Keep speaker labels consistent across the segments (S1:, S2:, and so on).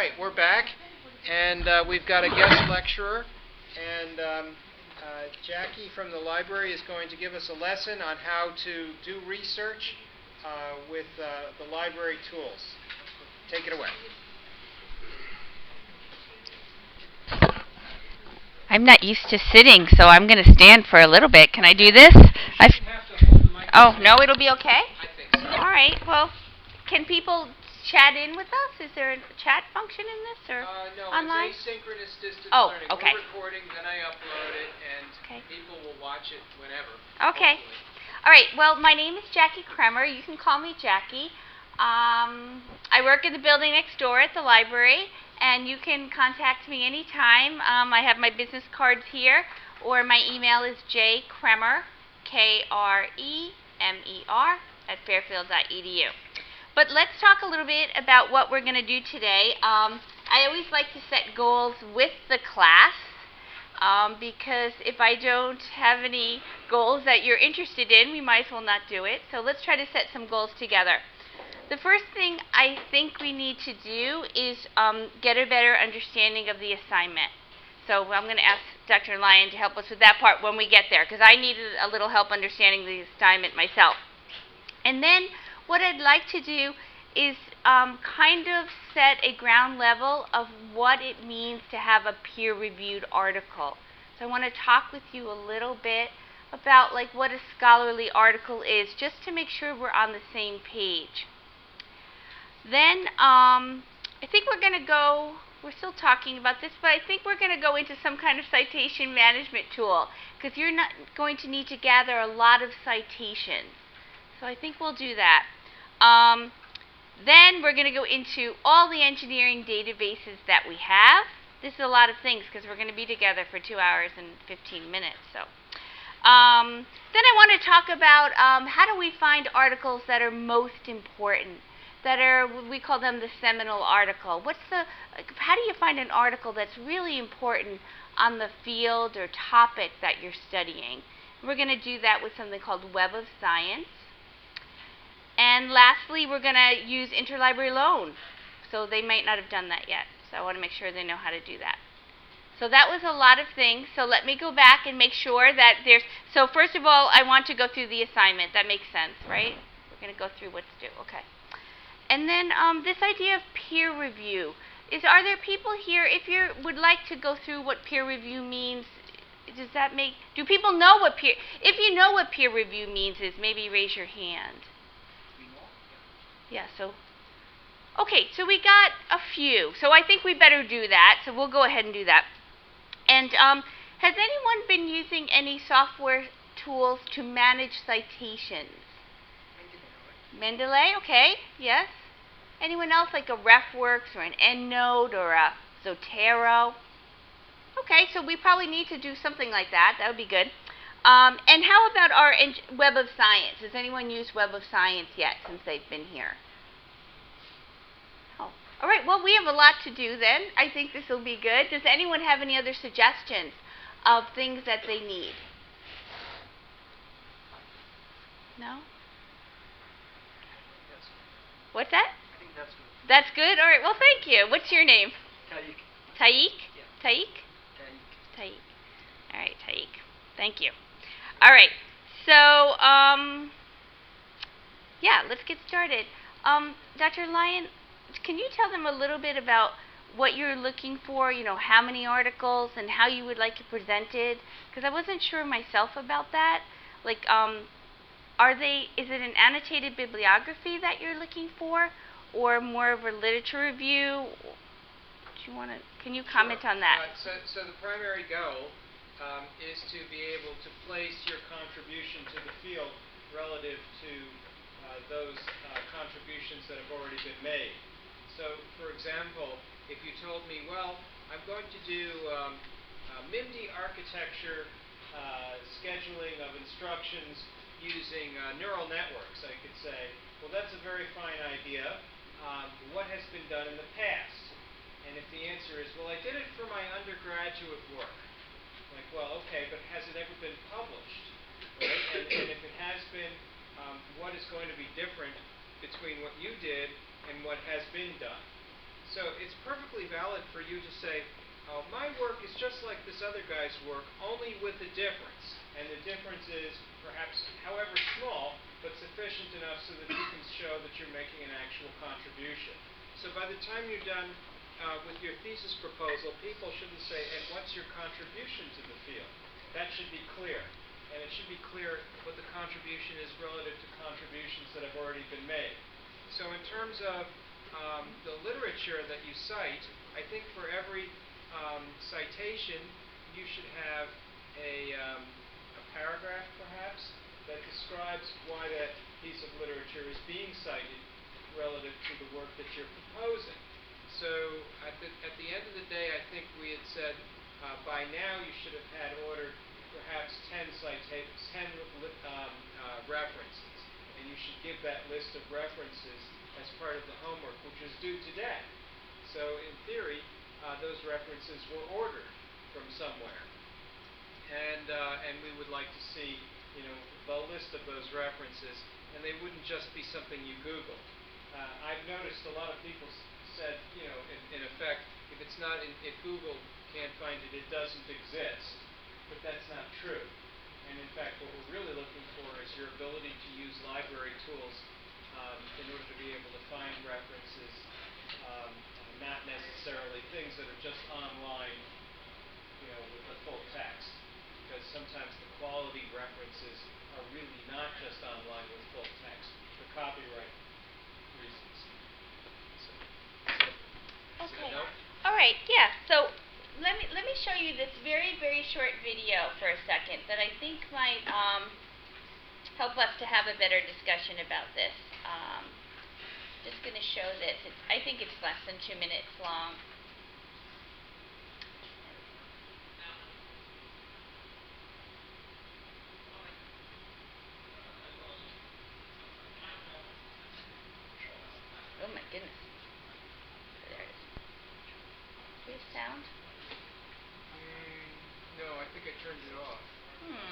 S1: right, we're back, and we've got a guest lecturer, and Jackie from the library is going to give us a lesson on how to do research with the library tools. Take it away.
S2: I'm not used to sitting, so I'm going to stand for a little bit. Can I do this? Oh, no, it'll be okay?
S1: I think so.
S2: All right, well, can people chat in with us? Is there a chat function in this or
S1: no,
S2: online?
S1: It's asynchronous distance learning.
S2: Okay.
S1: We're recording, then I upload it, and people will watch it whenever.
S2: Okay.
S1: Hopefully.
S2: All right, well, my name is Jackie Kremer. You can call me Jackie. I work in the building next door at the library, and you can contact me anytime. I have my business cards here, or my email is jkremer, Kremer, @fairfield.edu. But let's talk a little bit about what we're going to do today. I always like to set goals with the class because if I don't have any goals that you're interested in, we might as well not do it. So let's try to set some goals together. The first thing I think we need to do is get a better understanding of the assignment. So I'm going to ask Dr. Lyon to help us with that part when we get there, because I needed a little help understanding the assignment myself. And then what I'd like to do is kind of set a ground level of what it means to have a peer-reviewed article. So I want to talk with you a little bit about like what a scholarly article is, just to make sure we're on the same page. Then I think we're going to go, we're still talking about this, but I think we're going to go into some kind of citation management tool, because you're not going to need to gather a lot of citations. So I think we'll do that. Then we're going to go into all the engineering databases that we have. This is a lot of things because we're going to be together for 2 hours and 15 minutes. So, then I want to talk about how do we find articles that are most important, that are, we call them the seminal article. How do you find an article that's really important on the field or topic that you're studying? We're going to do that with something called Web of Science. And lastly, we're going to use interlibrary loan. So they might not have done that yet. So I want to make sure they know how to do that. So that was a lot of things. So let me go back and make sure that there's... So first of all, I want to go through the assignment. That makes sense, right? We're going to go through what to do. Okay. And then this idea of peer review. Are there people here, if you would like to go through what peer review means, does that make... Do people know what peer... If you know what peer review means is, maybe raise your hand. Yeah, so, okay, so we got a few. So I think we better do that. So we'll go ahead and do that. And has anyone been using any software tools to manage citations? Mendeley, okay, yes. Anyone else, like a RefWorks or an EndNote or a Zotero? Okay, so we probably need to do something like that. That would be good. And how about our Web of Science? Has anyone used Web of Science yet since they've been here? Oh, all right. Well, we have a lot to do then. I think this will be good. Does anyone have any other suggestions of things that they need? No? What's that?
S3: I think that's good.
S2: That's good? All right. Well, thank you. What's your name?
S3: Taik.
S2: Taik?
S3: Yeah.
S2: Taik?
S3: Taik.
S2: Taik. All right, Taik. Thank you. All right, so, yeah, let's get started. Dr. Lyon, can you tell them a little bit about what you're looking for, you know, how many articles and how you would like it presented? Because I wasn't sure myself about that. Like, is it an annotated bibliography that you're looking for, or more of a literature review? Can you comment on that?
S1: So the primary goal is to be able to place your contribution to the field relative to those contributions that have already been made. So, for example, if you told me, well, I'm going to do MIMD architecture scheduling of instructions using neural networks, I could say, well, that's a very fine idea. What has been done in the past? And if the answer is, well, I did it for my undergraduate work. Like, well, okay, but has it ever been published? Right? And if it has been, what is going to be different between what you did and what has been done? So it's perfectly valid for you to say, oh, my work is just like this other guy's work, only with a difference. And the difference is perhaps however small, but sufficient enough so that you can show that you're making an actual contribution. So by the time you're done with your thesis proposal, people shouldn't say, and what's your contribution to the field? That should be clear. And it should be clear what the contribution is relative to contributions that have already been made. So in terms of the literature that you cite, I think for every citation, you should have a paragraph, perhaps, that describes why that piece of literature is being cited relative to the work that you're proposing. So at the end of the day, I think we had said by now you should have had ordered perhaps 10 references, and you should give that list of references as part of the homework, which is due today. So in theory, those references were ordered from somewhere, and we would like to see, the list of those references, and they wouldn't just be something you Googled. I've noticed a lot of people said, in effect, if Google can't find it, it doesn't exist. But that's not true. And in fact, what we're really looking for is your ability to use library tools in order to be able to find references, not necessarily things that are just online, with the full text. Because sometimes the quality references are really not just online with full text for copyright reasons.
S2: Okay. All right. Yeah. So let me show you this very short video for a second that I think might help us to have a better discussion about this. Just going to show this. I think it's less than 2 minutes long. Oh my goodness. There it is. Please sound?
S1: No, I think I turned it off.
S2: Let's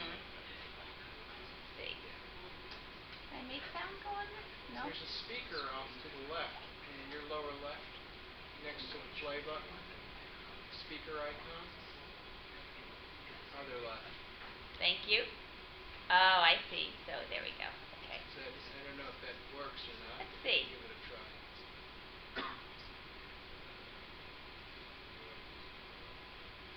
S2: see. Can I make sound go on this? No?
S1: There's a speaker off to the left, in your lower left, next to the play button. Speaker icon. Other left.
S2: Thank you. Oh, I see. So there we go. Okay.
S1: I don't know if that works or not.
S2: Let's see.
S1: Give it a try.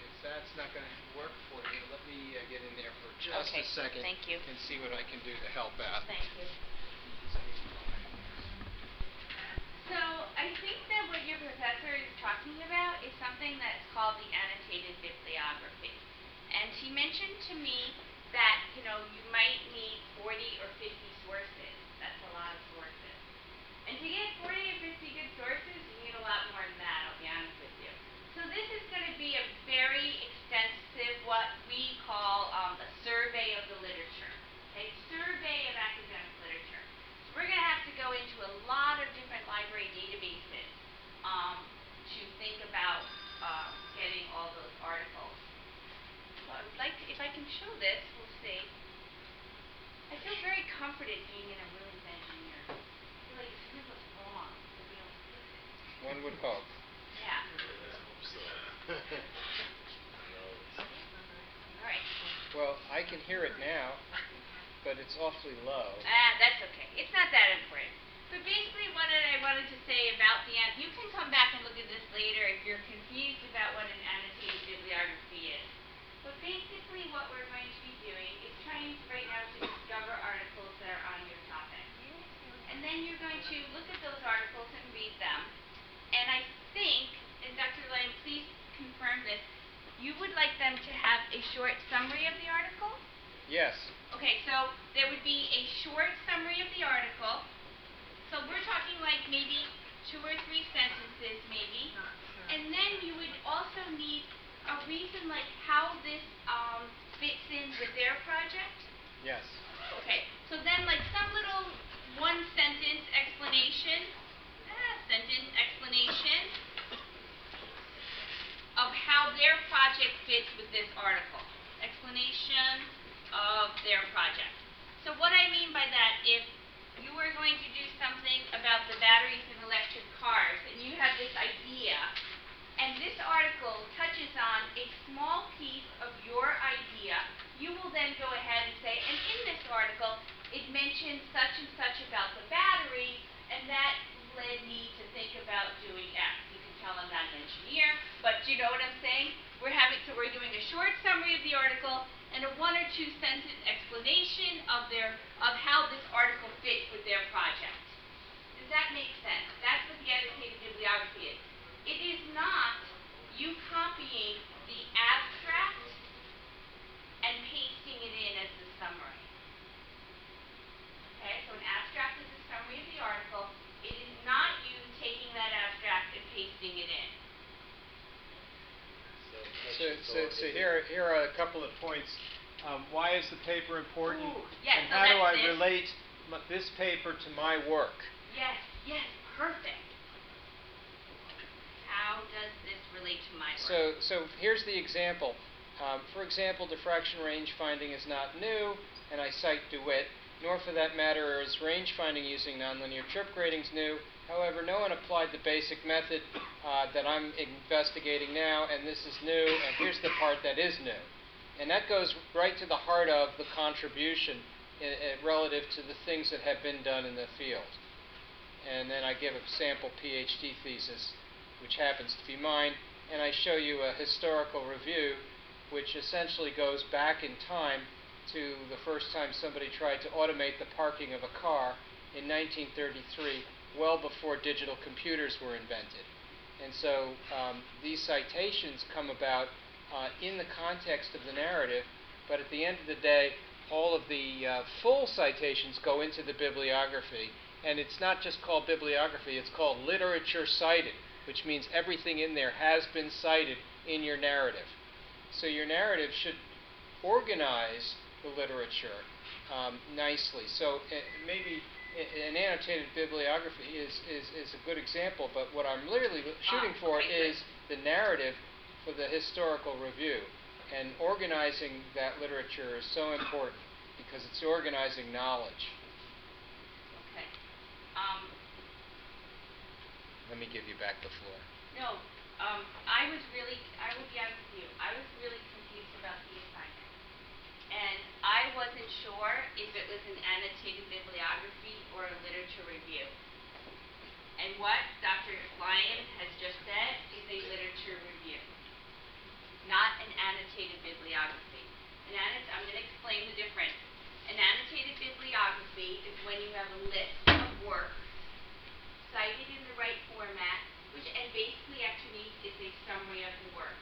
S1: If that's not going to work for you, let me get in there for just a second.
S2: Thank you.
S1: And see what I can do to help out.
S2: Thank you. So I think that what your professor is talking about is something that's called the annotated bibliography. And he mentioned to me that, you might need 40 or 50 sources. That's a lot of sources. And to get 40 or 50 good sources, you need a lot more than that, I'll be honest with you. So this is going to be a very extensive, what we call a survey of the literature. A survey of academic literature. So we're going to have to go into a lot of different library databases to think about getting all those articles. So I would like to, if I can show this, we'll see. I feel very comforted being in a room with engineers. I feel like if something goes wrong, they'll be able to fix it.
S1: One would hope.
S2: Yeah.
S4: I
S2: All right.
S1: Well, I can hear it now, but it's awfully low.
S2: That's okay. It's not that important. But basically what I wanted to say about you can come back and look at this later if you're confused about what an annotated bibliography is. But basically what we're going to be doing is trying right now to discover articles that are on your topic. And then you're going to look at those articles and read them. And I think, and Dr. Lane, please confirm this, you would like them to have a short summary of the article?
S1: Yes.
S2: Okay, so there would be a short summary of the article. So we're talking like maybe 2 or 3 sentences maybe. And then you would also need a reason like how this fits in with their project.
S1: Yes.
S2: Okay, so then like some little 1-sentence explanation, of how their project fits with this article. Explanation of their project. So what I mean by that, if you were going to do something about the batteries in electric cars and you have this idea such and such about the battery, and that led me to think about doing X. You can tell I'm not an engineer, but do you know what I'm saying? We're doing a short summary of the article and a 1 or 2 sentence explanation of how this article fits with their project. Does that make sense? That's what the annotated bibliography is. It is not you copying the abstract and pasting it in as the summary. Okay, so an abstract is a summary of the article. It is not you taking that abstract and pasting it in.
S1: So here are a couple of points. Why is the paper important?
S2: Ooh, yes,
S1: and
S2: so
S1: how do I
S2: that's this.
S1: relate this paper to my work?
S2: Yes, perfect. How does this relate to my work?
S1: So here's the example. For example, diffraction range finding is not new, and I cite DeWitt, nor for that matter is range finding using nonlinear trip gratings new. However, no one applied the basic method that I'm investigating now, and this is new, and here's the part that is new. And that goes right to the heart of the contribution relative to the things that have been done in the field. And then I give a sample PhD thesis, which happens to be mine, and I show you a historical review, which essentially goes back in time to the first time somebody tried to automate the parking of a car in 1933, well before digital computers were invented. And so these citations come about in the context of the narrative, but at the end of the day, all of the full citations go into the bibliography, and it's not just called bibliography, it's called literature cited, which means everything in there has been cited in your narrative. So your narrative should organize the literature nicely. So maybe an annotated bibliography is a good example, but what I'm really shooting for is the narrative for the historical review. And organizing that literature is so important because it's organizing knowledge.
S2: Okay.
S1: Let me give you back the floor.
S2: No, I would be honest with you, I was really confused about the assignment. And I wasn't sure if it was an annotated bibliography or a literature review. And what Dr. Lyon has just said is a literature review, not an annotated bibliography. I'm going to explain the difference. An annotated bibliography is when you have a list of works cited in the right format, and basically underneath is a summary of the work.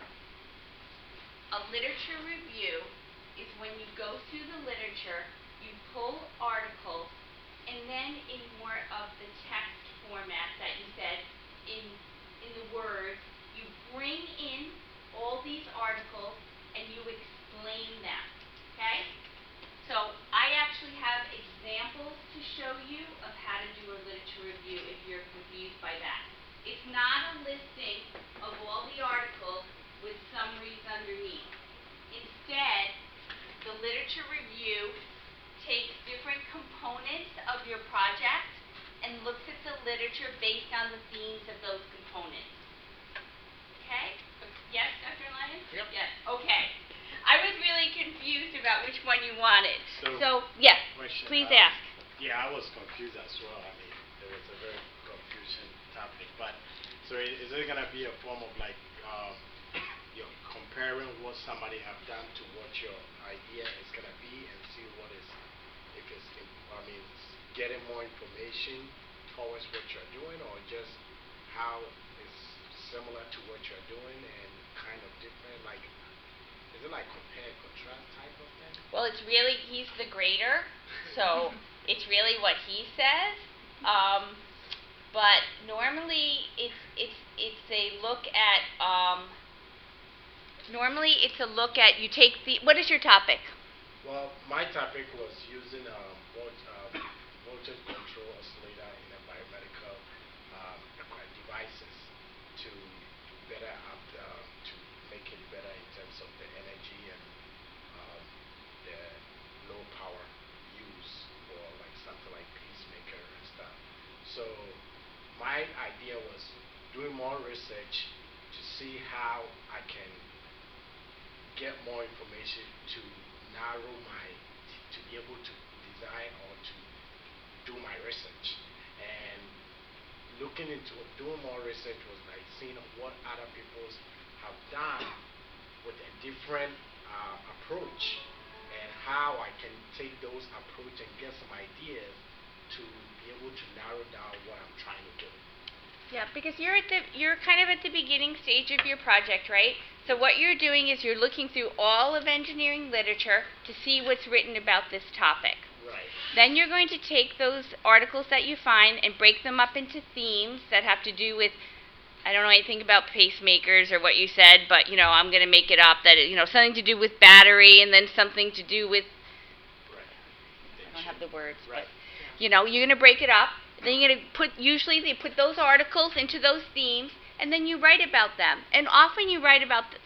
S2: A literature review is when you go through the literature, you pull articles, and then in more of the text format that you said in the words, you bring in all these articles and you explain them. Okay? So I actually have examples to show you of how to do a literature review if you're confused by that. It's not a listing of all the articles with summaries underneath. Instead, the literature review takes different components of your project and looks at the literature based on the themes of those components. Okay? Yes, Dr. Lyon?
S4: Yep.
S2: Yes. Okay. I was really confused about which one you wanted.
S4: So
S2: yes,
S4: question,
S2: please ask.
S4: Yeah, I was confused as well. I mean, there was a very confusing topic. But so is it gonna be a form of like you're comparing what somebody have done to what your idea is gonna be, and see what is, if it's, getting more information towards what you're doing, or just how it's similar to what you're doing and kind of different, like. Is it like compare and contrast type of thing?
S2: Well, it's really, he's the grader, so it's really what he says. But normally it's a look at you take what is your topic?
S4: Well, my topic was using voltage control oscillator in a biomedical devices to better to make it better in terms of the energy and the low power use for like something like pacemaker and stuff. So my idea was doing more research to see how I can get more information to narrow to be able to design or to do my research. And looking into doing more research was like seeing what other people have done with a different approach, and how I can take those approach and get some ideas to be able to narrow down what I'm trying to do.
S2: Yeah, because you're kind of at the beginning stage of your project, right? So what you're doing is you're looking through all of engineering literature to see what's written about this topic.
S4: Right.
S2: Then you're going to take those articles that you find and break them up into themes that have to do with, I don't know anything about pacemakers or what you said, but I'm going to make it up that something to do with battery, and then something to do with,
S4: Right.
S2: I don't have the words,
S4: Right.
S2: but you're going to break it up. Then you're going to usually they put those articles into those themes, and then you write about them. And often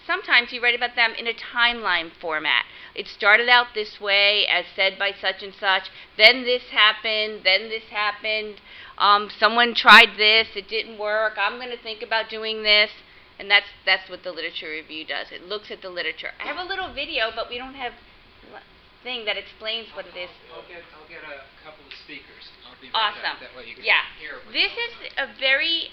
S2: sometimes you write about them in a timeline format. It started out this way, as said by such and such, then this happened, someone tried this, it didn't work, I'm going to think about doing this. And that's what the literature review does. It looks at the literature. I have a little video, but we don't have thing that explains what it is.
S1: I'll get a couple of speakers. I'll be right
S2: Awesome.
S1: back. That way you can
S2: Yeah.
S1: hear what's
S2: This
S1: going
S2: is
S1: on.
S2: a very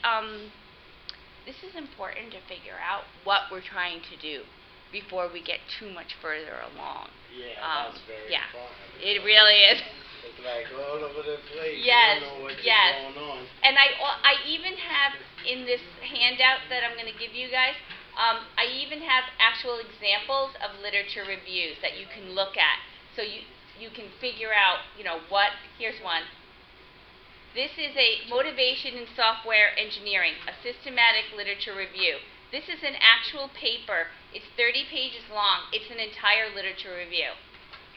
S2: this is important to figure out what we're trying to do before we get too much further along.
S4: Yeah, that's very
S2: yeah.
S4: important.
S2: It really is.
S4: It's like all over the place.
S2: Yes.
S4: You don't know what's
S2: Yes.
S4: going on.
S2: And I even have in this handout that I'm going to give you guys, I even have actual examples of literature reviews that you can look at. So you can figure out, here's one. This is a Motivation in Software Engineering, a systematic literature review. This is an actual paper. It's 30 pages long. It's an entire literature review.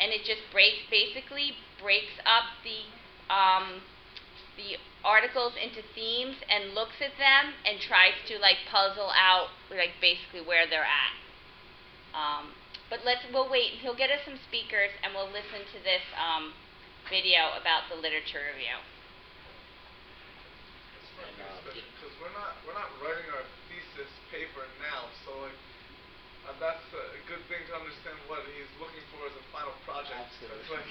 S2: And it just basically breaks up the articles into themes and looks at them and tries to puzzle out basically where they're at. But we'll wait. He'll get us some speakers and we'll listen to this video about the literature review.
S5: Because we're not writing our thesis paper now, so that's a good thing to understand what he's looking for as a final project.
S4: Absolutely.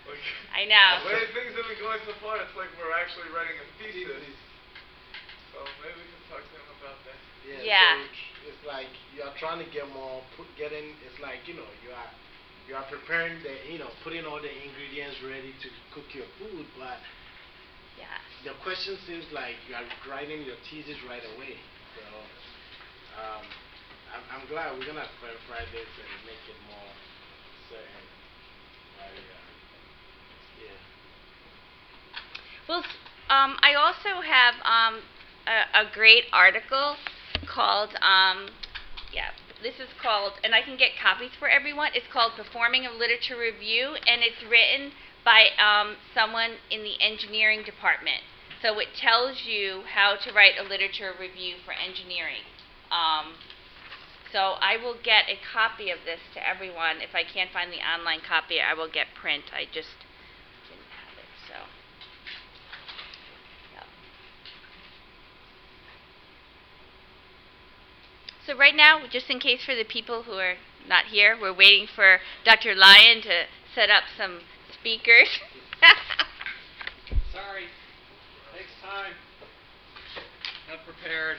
S5: It's
S2: I know.
S5: the way things have been going so far, it's like we're actually writing a thesis. So maybe we can talk to him about that.
S2: Yeah.
S4: So it's like you are trying to get more, it's like, you are preparing putting all the ingredients ready to cook your food, but
S2: Yeah.
S4: the question seems like you are writing your thesis right away. So I'm glad we're going to clarify this and make it more certain. Yeah.
S2: Well, I also have a great article called, this is called, and I can get copies for everyone. It's called Performing a Literature Review, and it's written by someone in the engineering department. So it tells you how to write a literature review for engineering. So I will get a copy of this to everyone. If I can't find the online copy, I will get print. I just didn't have it, so. Yep. So right now, just in case for the people who are not here, we're waiting for Dr. Lyon to set up some speakers.
S1: Sorry. Takes time. Not prepared.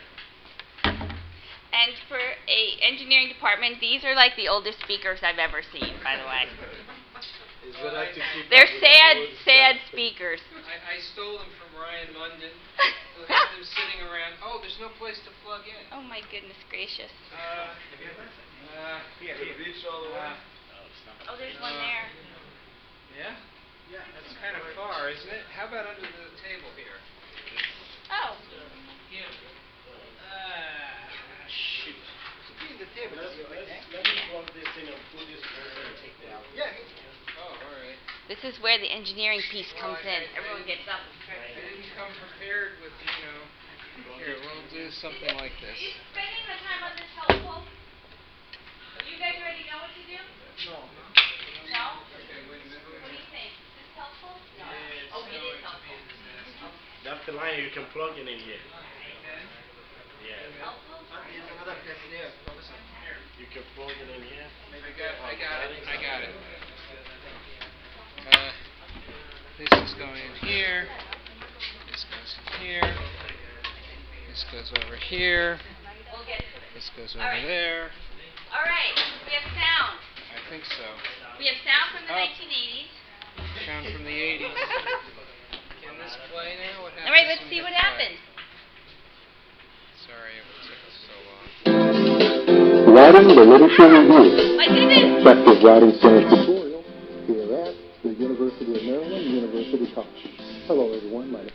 S2: And for a engineering department, these are like the oldest speakers I've ever seen, by the way.
S4: It's better to keep
S2: They're
S4: up with the old
S2: sad
S4: stuff.
S2: speakers.
S1: I stole them from Ryan London, who had them sitting around. Oh, there's no place to plug in.
S2: Oh my goodness gracious.
S1: Here.
S5: Reach all the way.
S2: Oh, there's one there.
S1: Yeah? Yeah. That's kind of far, isn't it? How about under the table here?
S2: Oh.
S1: Shoot.
S3: The table.
S4: Let me plug this in and put this over and take that out.
S3: Yeah.
S1: Oh, all right.
S2: This is where the engineering piece comes in. Everyone gets up.
S1: I didn't come prepared with, Here, we'll do something like this.
S2: Is spending the time on this helpful? You guys already know what to do?
S3: No.
S2: No?
S1: Okay, wait a minute.
S2: What do you think? Is this helpful? No.
S1: It's
S2: Oh, it
S1: going
S2: is
S1: to
S2: helpful.
S1: be a disaster.
S4: That's the line you can plug it in here. Yeah.
S2: Helpful?
S3: There's another place there. Listen.
S4: You can plug it in here.
S1: I got it. This is going in here. This goes in here. This goes over here. This goes over there.
S2: All right, we have sound.
S1: I think so.
S2: We have sound from the 1980s.
S1: Sound from the 80s. Can this play now? What happens?
S2: All right, let's
S1: when
S2: see
S1: we
S2: what
S1: hit play?
S2: happens.
S1: Sorry it took us so long.
S6: Writing the Literature Review.
S2: My goodness.
S6: Effective Writing Center tutorial here at the University of Maryland University College. Hello everyone, my name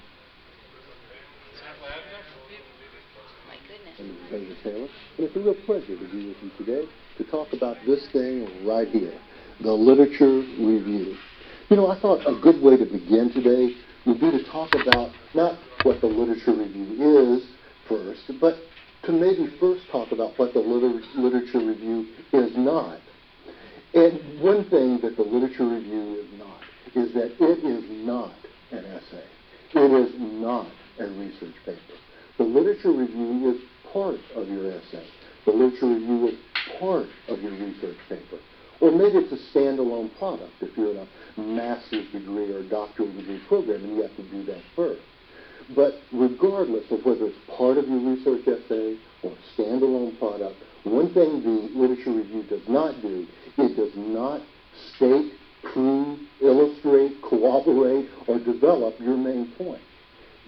S2: My goodness.
S6: is David Taylor, and it's a real pleasure to be with you today to talk about this thing right here, the Literature Review. You know, I thought a good way to begin today would be to talk about not what the Literature Review is first, but to maybe first talk about what the Literature Review is not. And one thing that the Literature Review is not is that it is not an essay. It is not a research paper. The Literature Review is part of your essay. The Literature Review is part of your research paper. Or maybe it's a standalone product if you're in a master's degree or a doctoral degree program and you have to do that first. But regardless of whether it's part of your research essay or a standalone product, one thing the Literature Review does not do, it does not state, prove, illustrate, corroborate, or develop your main point.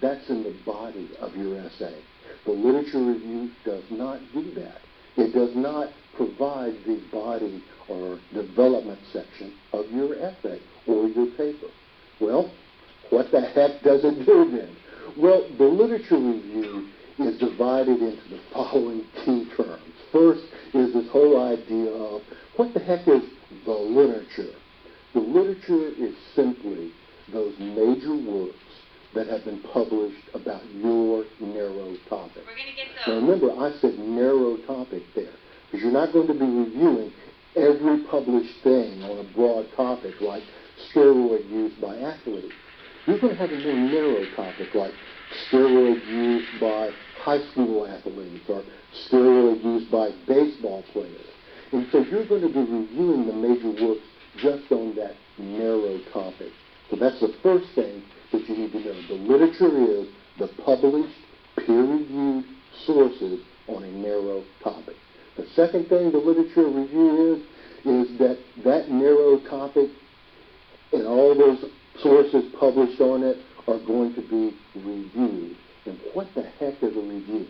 S6: That's in the body of your essay. The Literature Review does not do that. It does not provide the body or development section of your essay or your paper. Well, what the heck does it do then? Well, the Literature Review is divided into the following key terms. First is this whole idea of what the heck is the literature? The literature is simply those major works that have been published about your narrow topic.
S2: We're going to get
S6: Now
S2: those.
S6: remember, I said narrow topic there, because you're not going to be reviewing every published thing on a broad topic like steroid use by athletes. You're going to have a more narrow topic like steroid use by high school athletes or steroid use by baseball players. And so you're going to be reviewing the major works just on that narrow topic. So that's the first thing that you need to know. The literature is the published, peer-reviewed sources on a narrow topic. The second thing the literature review is that narrow topic and all those sources published on it are going to be reviewed. And what the heck is a review?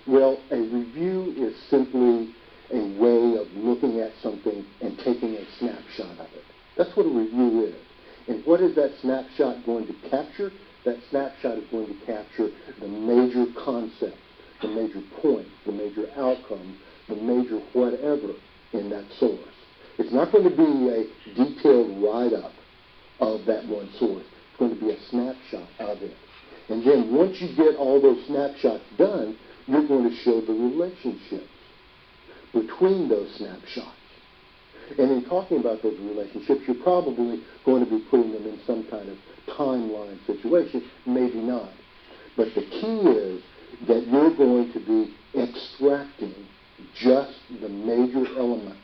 S6: Well, a review is simply a way of looking at something and taking a snapshot of it. That's what a review is. And what is that snapshot going to capture? That snapshot is going to capture the major concepts, the major points, the major outcomes, the major whatever in that source. It's not going to be a detailed write-up of that one source. It's going to be a snapshot of it. And then once you get all those snapshots done, you're going to show the relationships between those snapshots. And in talking about those relationships, you're probably going to be putting them in some kind of timeline situation, maybe not. But the key is that you're going to be extracting just the major elements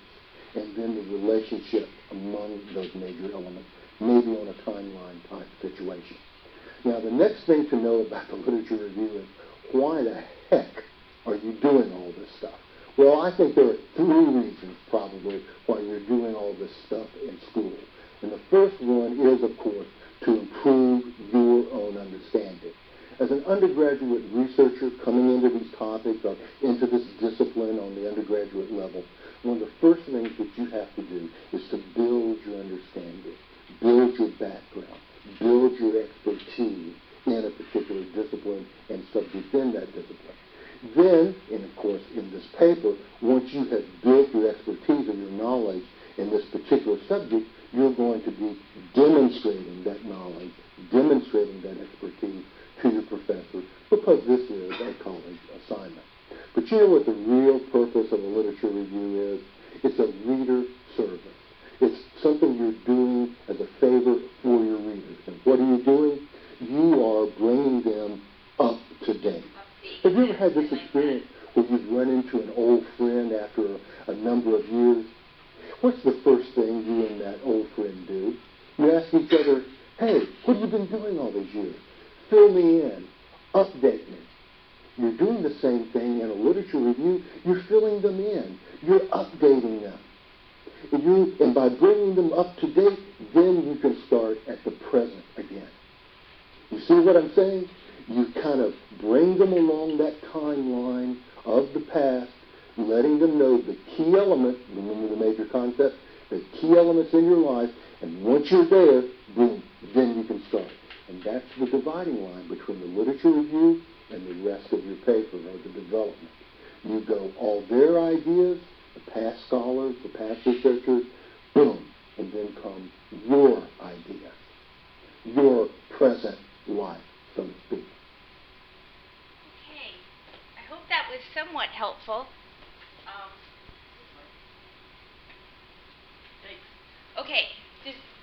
S6: and then the relationship among those major elements, maybe on a timeline type situation. Now, the next thing to know about the literature review is why the heck are you doing all this stuff? Well, I think there are three reasons probably why you're doing all this stuff in school. And the first one is, of course, to improve your own understanding. As an undergraduate researcher coming into these topics or into this discipline on the undergraduate level, one of the first things that you have to do is to build your understanding, build your background, build your expertise in a particular discipline and subject in that discipline. Then, and of course in this paper, once you have built your expertise and your knowledge in this particular subject, you're going to be demonstrating that knowledge, demonstrating that expertise to your professor, because this is a college assignment. But you know what the real purpose of a literature review is? It's a reader service. It's something you're doing as a favor for your readers. And what are you doing? You are bringing them up to date. Have you ever had this experience where you've run into an old friend after a number of years? What's the first thing you and that old friend do? You ask each other, Hey, what have you been doing all these years? Fill me in. Update me. You're doing the same thing in a literature review. You're filling them in. You're updating them. And by bringing them up to date, then you can start at the present again. You see what I'm saying? You kind of bring them along that timeline of the past, letting them know the key elements, remember the major concept, the key elements in your life, and once you're there, boom, then you can start. And that's the dividing line between the literature review and the rest of your paper, or the development. You go all their ideas, the past scholars, the past researchers, boom, and then come your idea, your present life, so to speak.
S2: Okay, I hope that was somewhat helpful. Thanks. Okay,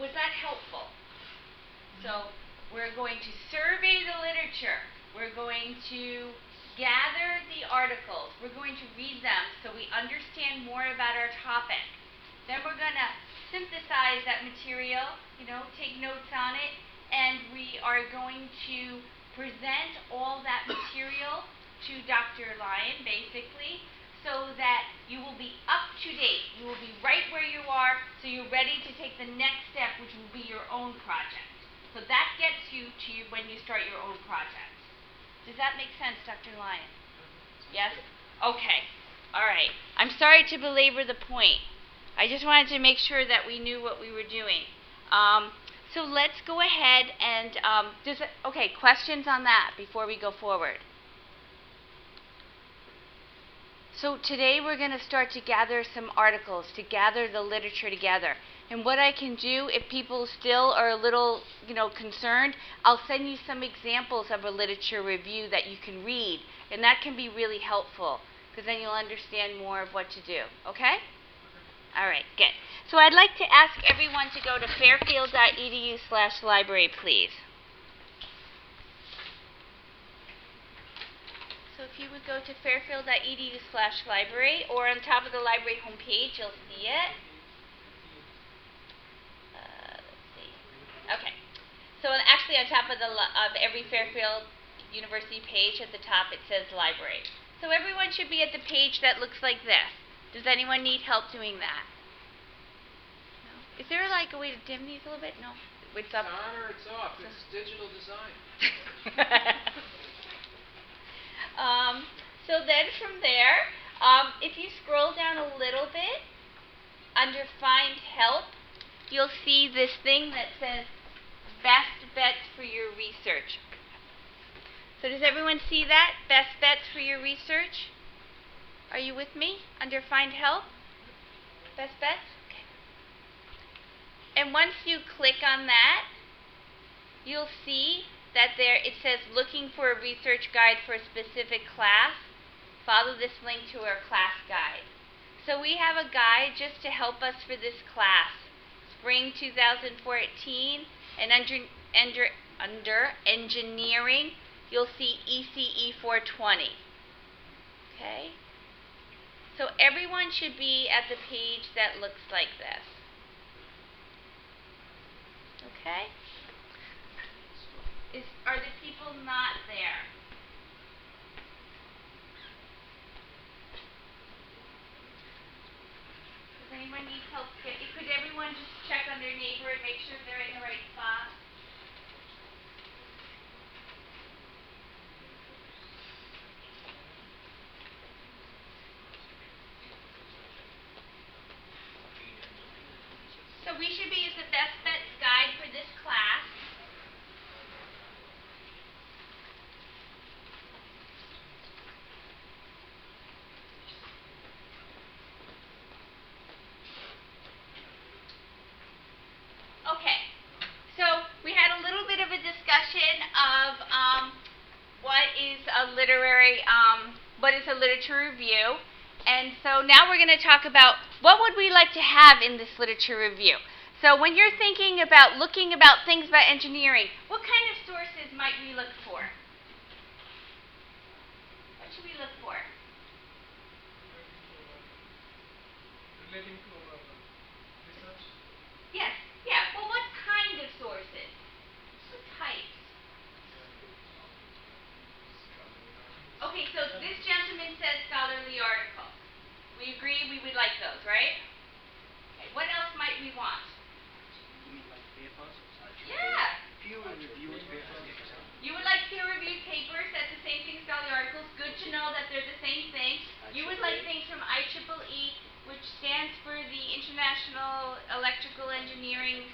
S2: was that helpful? So we're going to survey the literature. We're going to gather the articles. We're going to read them so we understand more about our topic. Then we're going to synthesize that material, take notes on it, and we are going to present all that material to Dr. Lyon, basically, so that you will be up to date. You will be right where you are, so you're ready to take the next step, which will be your own project. So that gets you to when you start your own project. Does that make sense, Dr. Lyon? Yes? Okay. All right. I'm sorry to belabor the point. I just wanted to make sure that we knew what we were doing. So let's go ahead and, okay, questions on that before we go forward? So today we're going to start to gather some articles, to gather the literature together. And what I can do, if people still are a little, concerned, I'll send you some examples of a literature review that you can read. And that can be really helpful, because then you'll understand more of what to do. Okay? All right, good. So I'd like to ask everyone to go to fairfield.edu/library, please. So if you would go to fairfield.edu/library, or on top of the library homepage, you'll see it. Let's see. Okay. So actually, on top of every Fairfield University page, at the top it says library. So everyone should be at the page that looks like this. Does anyone need help doing that? No. Is there like a way to dim these a little bit? No. It's up.
S1: It's on or it's off. It's digital design.
S2: So then from there, if you scroll down a little bit, under Find Help, you'll see this thing that says Best Bets for Your Research. So does everyone see that? Best Bets for Your Research? Are you with me? Under Find Help? Best Bets? Okay. And once you click on that, you'll see that it says Looking for a Research Guide for a Specific Class. Follow this link to our class guide. So we have a guide just to help us for this class. Spring 2014, and under engineering, you'll see ECE 420. Okay? So everyone should be at the page that looks like this. Okay? Are the people not there? Does anyone need help? Could everyone just check on their neighbor and make sure they're in the right spot? So we should be at the Best Bets guide for this class. Okay, so we had a little bit of a discussion of what is a literature review, and so now we're going to talk about what would we like to have in this literature review. So when you're thinking about looking about things about engineering, what kind of sources might we look for? What should we look for?
S5: Relating to our research?
S2: Yes, yeah. Well, what kind of sources? This gentleman says scholarly articles. We agree we would like those, right? Okay, what else might we want? Yeah. You would like peer-reviewed papers. That's the same thing as scholarly articles. Good to know that they're the same thing. You would like things from IEEE, which stands for the International Electrical Engineering.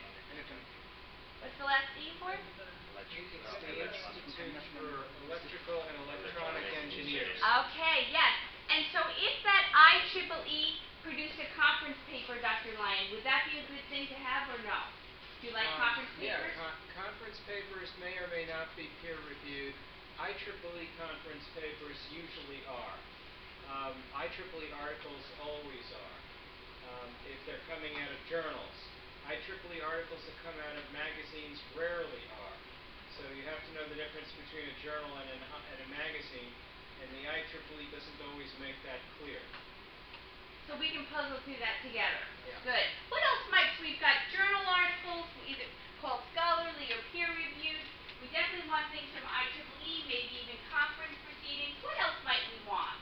S2: What's the last E for?
S1: It's the Institute for Electrical and Electronic Engineers.
S2: Okay, yes. And so if that IEEE produced a conference paper, Dr. Lyon, would that be a good thing to have or no? Do you like conference papers?
S1: Yeah, conference papers may or may not be peer-reviewed. IEEE conference papers usually are. IEEE articles always are, if they're coming out of journals. IEEE articles that come out of magazines rarely are. So you have to know the difference between a journal and a magazine, and the IEEE doesn't always make that clear.
S2: So we can puzzle through that together.
S1: Yeah.
S2: Good. What else might we've got journal articles, either called scholarly or peer-reviewed. We definitely want things from IEEE, maybe even conference proceedings. What else might we want?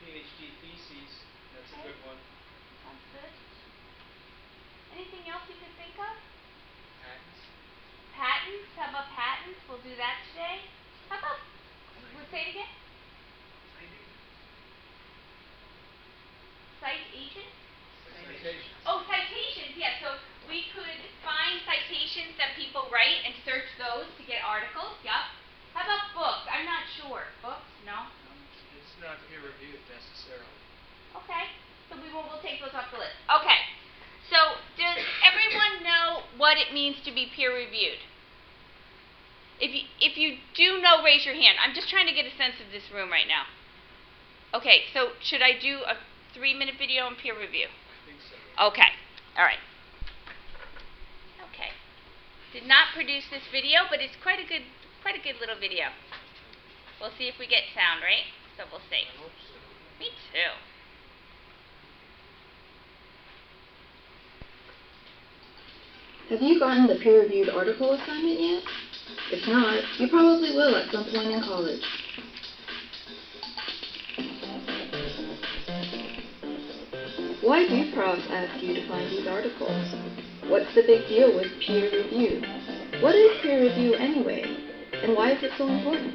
S1: PhD theses, that's a
S2: Okay.
S1: good one.
S2: Sounds good. Anything else you can think of?
S1: Patents.
S2: Patents? How about patents? We'll do that today. How about, we'll say it again? Cite agents?
S1: Citations.
S2: Oh, citations, yes. So we could find citations that people write and search those to get articles. Yep. How about books? I'm not sure. Books? No?
S1: It's not peer-reviewed necessarily.
S2: Okay. So we'll take those off the list. Okay. So does everyone know what it means to be peer-reviewed? If you do know, raise your hand. I'm just trying to get a sense of this room right now. Okay, so should I do a 3-minute video on peer review?
S1: I think so.
S2: Okay. All right. Okay. Did not produce this video, but it's quite a good little video. We'll see if we get sound, right? So we'll see.
S1: I hope so.
S2: Me too.
S7: Have you gotten the peer-reviewed article assignment yet? If not, you probably will at some point in college. Why do profs ask you to find these articles? What's the big deal with peer review? What is peer review anyway? And why is it so important?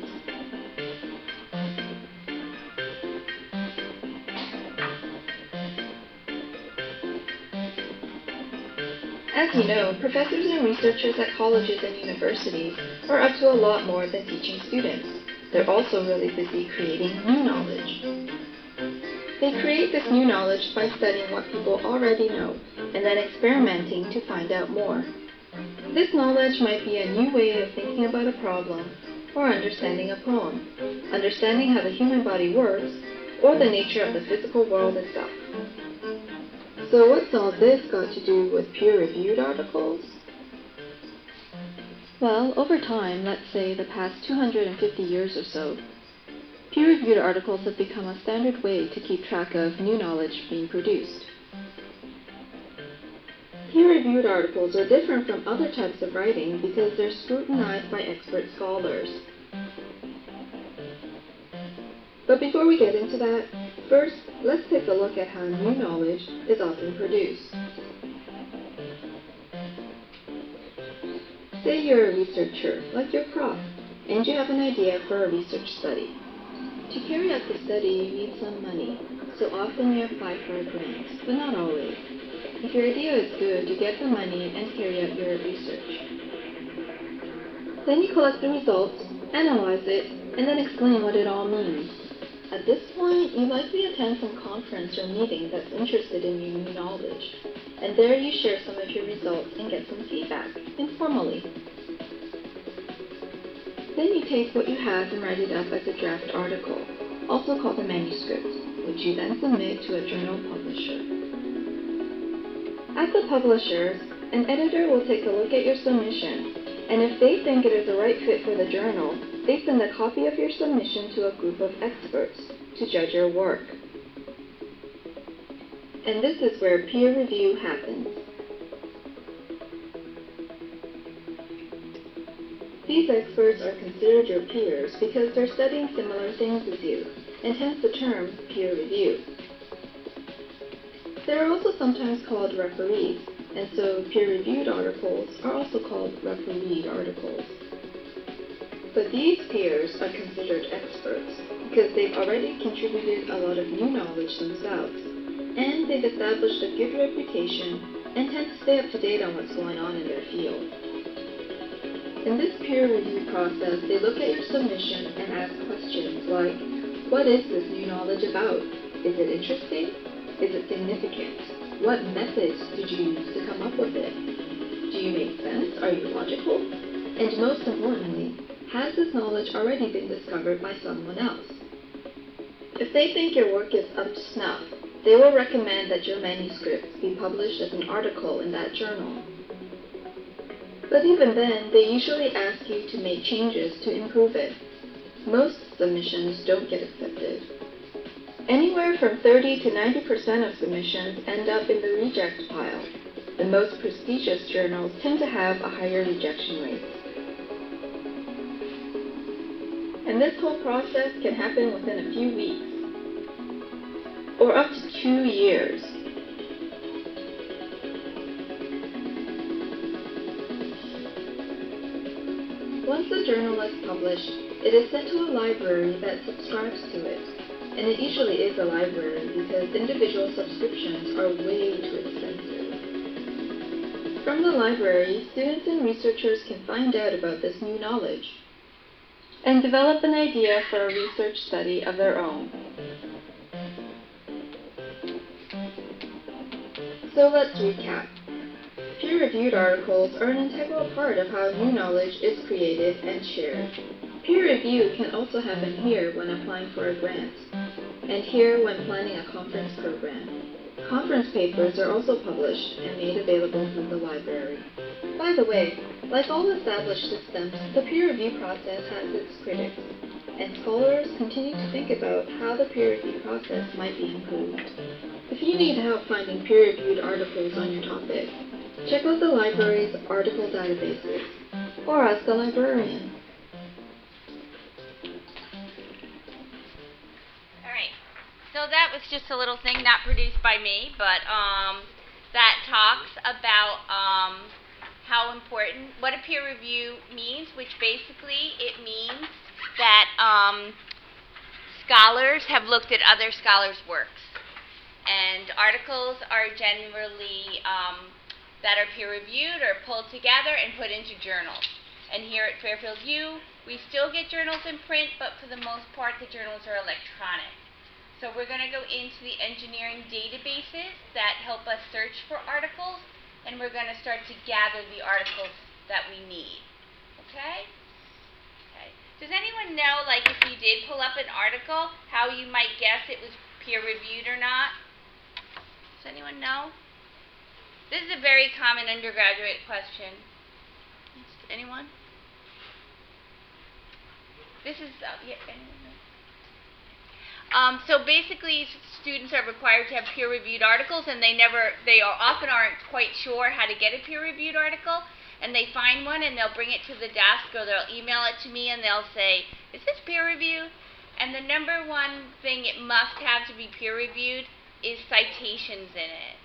S7: As you know, professors and researchers at colleges and universities are up to a lot more than teaching students. They're also really busy creating new knowledge. They create this new knowledge by studying what people already know and then experimenting to find out more. This knowledge might be a new way of thinking about a problem or understanding a poem, understanding how the human body works, or the nature of the physical world itself. So what's all this got to do with peer-reviewed articles? Well, over time, let's say the past 250 years or so, peer-reviewed articles have become a standard way to keep track of new knowledge being produced. Peer-reviewed articles are different from other types of writing because they're scrutinized by expert scholars. But before we get into that, first, let's take a look at how new knowledge is often produced. Say you're a researcher, like your prof, and you have an idea for a research study. To carry out the study, you need some money, so often you apply for a grant, but not always. If your idea is good, you get the money and carry out your research. Then you collect the results, analyze it, and then explain what it all means. At this point, you likely attend some conference or meeting that's interested in your new knowledge, and there you share some of your results and get some feedback, informally. Then you take what you have and write it up as a draft article, also called a manuscript, which you then submit to a journal publisher. At the publishers, an editor will take a look at your submission, and if they think it is a right fit for the journal, they send a copy of your submission to a group of experts to judge your work. And this is where peer review happens. These experts are considered your peers because they're studying similar things as you, and hence the term peer review. They are also sometimes called referees, and so peer-reviewed articles are also called refereed articles. But these peers are considered experts because they've already contributed a lot of new knowledge themselves, and they've established a good reputation and tend to stay up to date on what's going on in their field. In this peer review process, they look at your submission and ask questions like, what is this new knowledge about? Is it interesting? Is it significant? What methods did you use to come up with it? Do you make sense? Are you logical? And most importantly, has this knowledge already been discovered by someone else? If they think your work is up to snuff, they will recommend that your manuscript be published as an article in that journal. But even then, they usually ask you to make changes to improve it. Most submissions don't get accepted. Anywhere from 30 to 90% of submissions end up in the reject pile. The most prestigious journals tend to have a higher rejection rate. And this whole process can happen within a few weeks, or up to 2 years. Once the journal is published, it is sent to a library that subscribes to it. And it usually is a library because individual subscriptions are way too expensive. From the library, students and researchers can find out about this new knowledge and develop an idea for a research study of their own. So let's recap. Peer-reviewed articles are an integral part of how new knowledge is created and shared. Peer review can also happen here when applying for a grant, and here when planning a conference program. Conference papers are also published and made available through the library. By the way, like all established systems, the peer review process has its critics, and scholars continue to think about how the peer review process might be improved. If you need help finding peer-reviewed articles on your topic, check out the library's article databases, or ask a librarian.
S2: Alright, so that was just a little thing not produced by me, but that talks about how important, what a peer review means, which basically it means that scholars have looked at other scholars' works. And articles are generally that are peer-reviewed or pulled together and put into journals. And here at Fairfield U, we still get journals in print, but for the most part, the journals are electronic. So we're going to go into the engineering databases that help us search for articles, and we're going to start to gather the articles that we need. Okay? Okay. Does anyone know, like, if you did pull up an article, how you might guess it was peer-reviewed or not? Does anyone know? This is a very common undergraduate question. Anyone? This is, yeah, anyone know? So basically, students are required to have peer-reviewed articles, and they often aren't quite sure how to get a peer-reviewed article, and they find one, and they'll bring it to the desk, or they'll email it to me, and they'll say, is this peer-reviewed? And the number one thing it must have to be peer-reviewed is citations in it.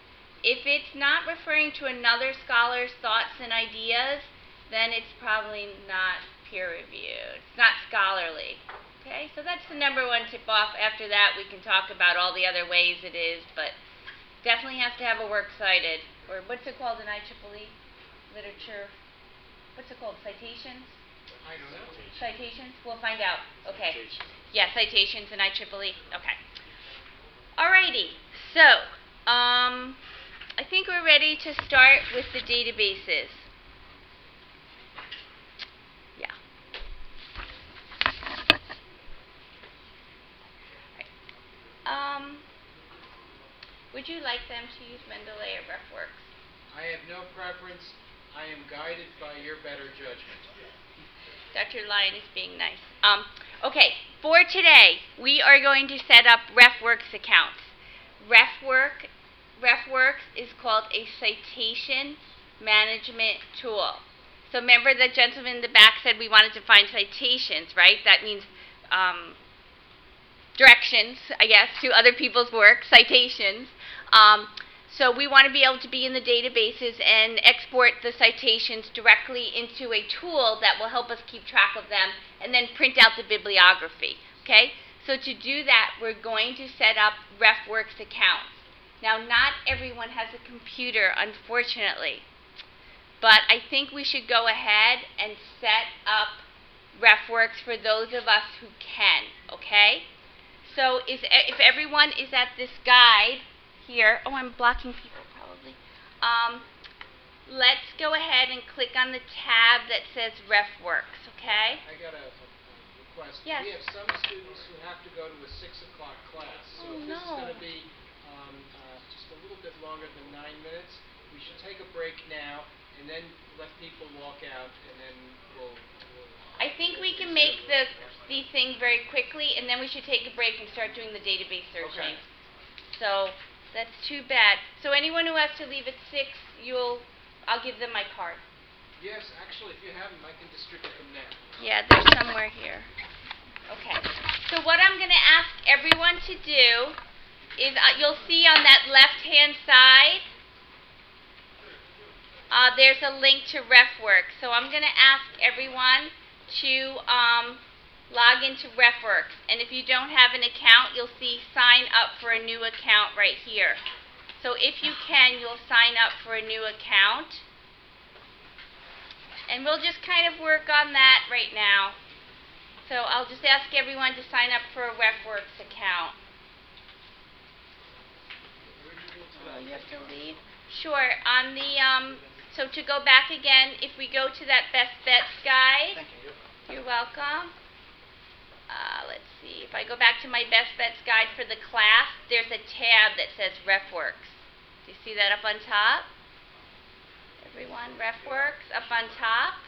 S2: If it's not referring to another scholar's thoughts and ideas, then it's probably not peer-reviewed. It's not scholarly. Okay, so that's the number one tip-off. After that, we can talk about all the other ways it is, but definitely have to have a works cited. Or what's it called in IEEE literature? What's it called? Citations?
S3: I don't know.
S2: Citations? We'll find out. Okay.
S4: Citations.
S2: Yeah, citations in IEEE. Okay. Alrighty. So, I think we're ready to start with the databases. Yeah. Would you like them to use Mendeley or RefWorks?
S3: I have no preference. I am guided by your better judgment.
S2: Dr. Lyon is being nice. Okay, for today, we are going to set up RefWorks accounts. RefWorks is called a citation management tool. So remember the gentleman in the back said we wanted to find citations, right? That means directions, I guess, to other people's work, citations. So we want to be able to be in the databases and export the citations directly into a tool that will help us keep track of them and then print out the bibliography, okay? So to do that, we're going to set up RefWorks accounts. Now, not everyone has a computer, unfortunately, but I think we should go ahead and set up RefWorks for those of us who can, okay? So if everyone is at this guide here, oh, I'm blocking people probably. Let's go ahead and click on the tab that says RefWorks, okay?
S3: I got a request.
S2: Yes.
S3: We have some students who have to go to a 6 o'clock class. So
S2: Oh,
S3: if this is
S2: no.
S3: going to be just a little bit longer than 9 minutes, we should take a break now and then let people walk out, and then we'll
S2: I think we can make these things very quickly, and then we should take a break and start doing the database searching.
S3: Okay.
S2: So that's too bad. So anyone who has to leave at 6, I'll give them my card.
S3: Yes, actually, if you have them, I can distribute them now.
S2: Yeah, they're somewhere here. Okay. So what I'm going to ask everyone to do is you'll see on that left-hand side, there's a link to RefWorks. So I'm going to ask everyone to log into RefWorks. And if you don't have an account, you'll see sign up for a new account right here. So if you can, you'll sign up for a new account. And we'll just kind of work on that right now. So I'll just ask everyone to sign up for a RefWorks account. You have to leave? Sure. On the so to go back again, if we go to that Best Bets guide.
S3: Thank you.
S2: You're welcome. Let's see. If I go back to my Best Bets guide for the class, there's a tab that says RefWorks. Do you see that up on top? Everyone, RefWorks up on top.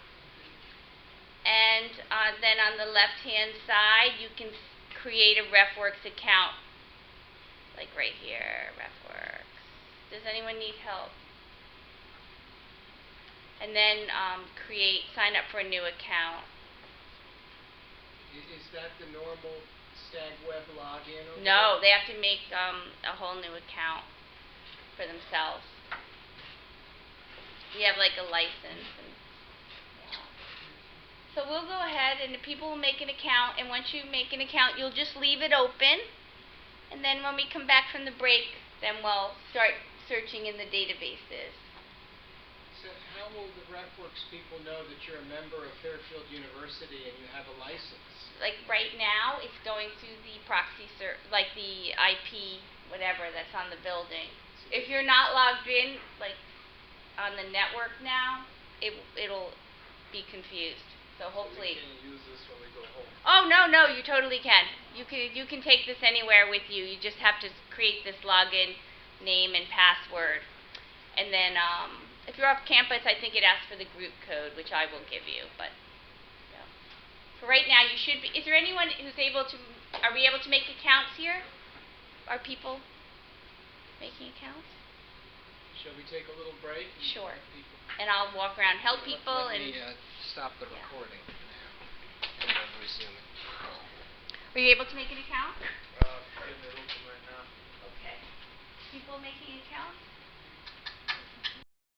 S2: And then on the left-hand side, you can create a RefWorks account. Like right here, RefWorks. Does anyone need help? And then sign up for a new account.
S3: Is that the normal Stag Web login?
S2: No, they have to make a whole new account for themselves. You have like a license. And, yeah. So we'll go ahead and the people will make an account, and once you make an account, you'll just leave it open. And then when we come back from the break, then we'll start searching in the databases.
S3: So how will the RefWorks people know that you're a member of Fairfield University and you have a license?
S2: Like right now, it's going through the proxy like the IP, whatever that's on the building. If you're not logged in, like on the network now, it'll be confused. So hopefully.
S5: So we can use this when we go home.
S2: Oh no, you totally can. You can take this anywhere with you. You just have to create this login name and password, and then if you're off campus, I think it asks for the group code, which I will give you. But yeah. For right now, you should be. Is there anyone who's able to? Are we able to make accounts here? Are people making accounts?
S3: Shall we take a little break?
S2: Sure. And I'll walk around, help people,
S3: Let me
S2: and.
S3: stop the recording now, and then resume it.
S2: Are you able to make an account?
S5: Getting it open right now.
S2: Okay. People making accounts?